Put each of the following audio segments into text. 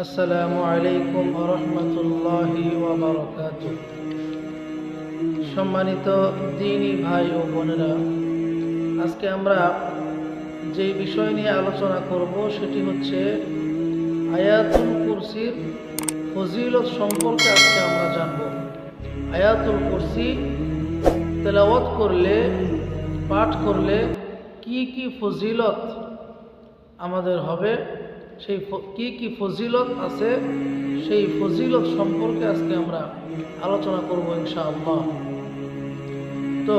আসসালামু আলাইকুম ওয়া রাহমাতুল্লাহি ওয়া বারাকাতুহু। সম্মানিত দ্বীনী ভাই ও বোনেরা, আজকে আমরা যে বিষয় নিয়ে আলোচনা করব সেটি হচ্ছে আয়াতুল কুরসির ফজিলত সম্পর্কে আজকে আমরা জানব। আয়াতুল কুরসি তেলাওয়াত করলে, পাঠ করলে কি কি ফজিলত আমাদের হবে, সেই কি কি ফজিলত আছে সেই ফজিলত সম্পর্কে আজকে আমরা আলোচনা করব ইনশাআল্লাহ। তো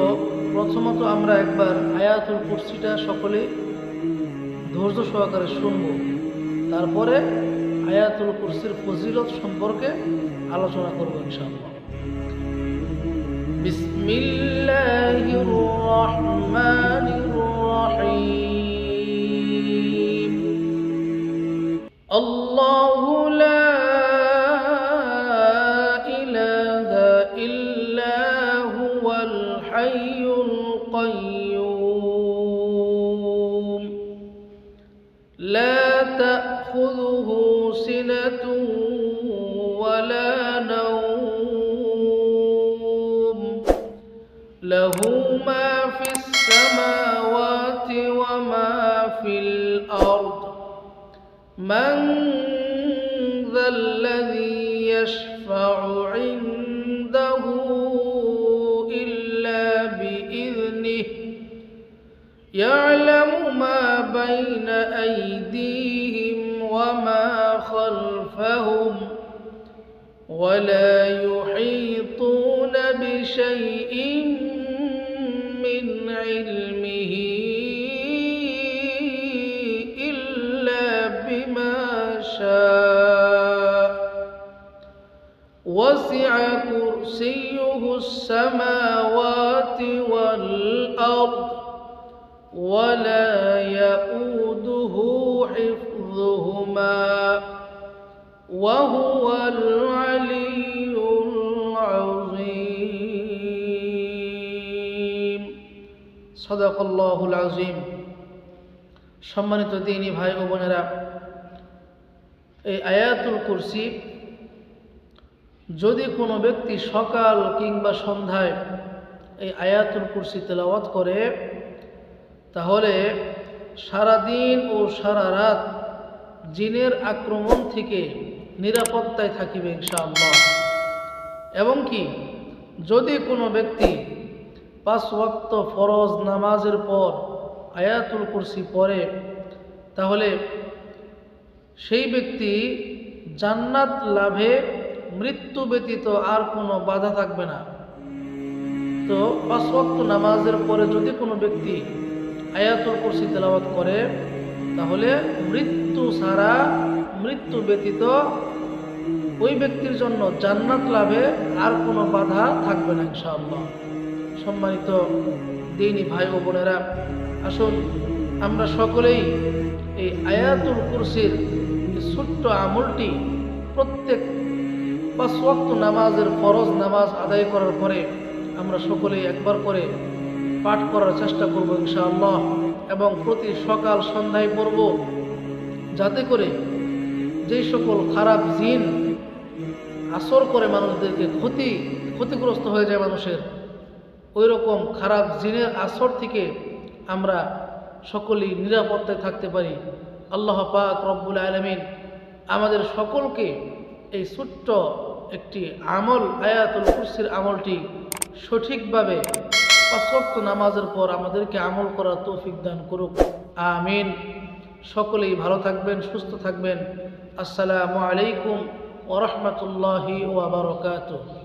প্রথমত আমরা একবার আয়াতুল কুরসিটা সকলে ধৈর্য সহকারে শুনব, তারপরে আয়াতুল কুরসির ফজিলত সম্পর্কে আলোচনা করব ইনশাআল্লাহ। বিসমিল্লাহির রহমানির রহিম। আল্লাহু লা ইলাহা ইল্লা হুয়াল হাইয়ুল কাইয়্যুম লা তাখুযুহু সিনাতুন ওয়ালা নাওম লাহু মা ফিস সামাওয়াতি ওয়া মা ফিল আরদ من ذا الذي يشفع عنده إلا بإذنه يعلم ما بين أيديهم وما خلفهم ولا يحيطون بشيء من علمه وسع كرسيه السماوات والأرض ولا يؤوده حفظهما وهو العلي العظيم صدق الله العظيم। সম্মানিত দ্বীনী ভাই ও বোনেরা, এই আয়াতুল কুরসি যদি কোনো ব্যক্তি সকাল কিংবা সন্ধ্যায় এই আয়াতুল কুরসি তেলাওয়াত করে, তাহলে সারা দিন ও সারা রাত জিনের আক্রমণ থেকে নিরাপত্তায় থাকিবে ইনশাআল্লাহ। এবং কি যদি কোনো ব্যক্তি 5 ওয়াক্ত ফরজ নামাজের পর আয়াতুল কুরসি পড়ে, তাহলে সেই ব্যক্তি জান্নাত লাভে মৃত্যু ব্যতীত আর কোনো বাধা থাকবে না। তো 5 ওয়াক্ত নামাজের পরে যদি কোনো ব্যক্তি আয়াতুল কুরসি তেলাওয়াত করে, তাহলে মৃত্যু ছাড়া, মৃত্যু ব্যতীত ওই ব্যক্তির জন্য জান্নাত লাভে আর কোনো বাধা থাকবে না ইনশাআল্লাহ। সম্মানিত দ্বীনী ভাই ও বোনেরা, আসুন আমরা সকলেই এই আয়াতুল কুরসির ছোট্ট আমলটি প্রত্যেক 5 ওয়াক্ত নামাজের ফরজ নামাজ আদায় করার পরে আমরা সকলেই একবার করে পাঠ করার চেষ্টা করব ইনশাআল্লাহ, এবং প্রতি সকাল সন্ধ্যায় পড়ব, যাতে করে যেই সকল খারাপ জিন আসর করে মানুষদেরকে ক্ষতিগ্রস্ত হয়ে যায় মানুষের, ওই রকম খারাপ জিনের আসর থেকে আমরা সকলেই নিরাপত্তায় থাকতে পারি। আল্লাহ পাক রব্বুল আলামিন আমাদের সকলকে এই ছোট্ট একটি আমল, আয়াতুল কুরসির আমলটি সঠিকভাবে 5 ওয়াক্ত নামাজের পর আমাদেরকে আমল করার তৌফিক দান করুক, আমিন। সকলেই ভালো থাকবেন, সুস্থ থাকবেন। আসসালামু আলাইকুম ওয়া রাহমাতুল্লাহি ওয়া বারাকাতুহু।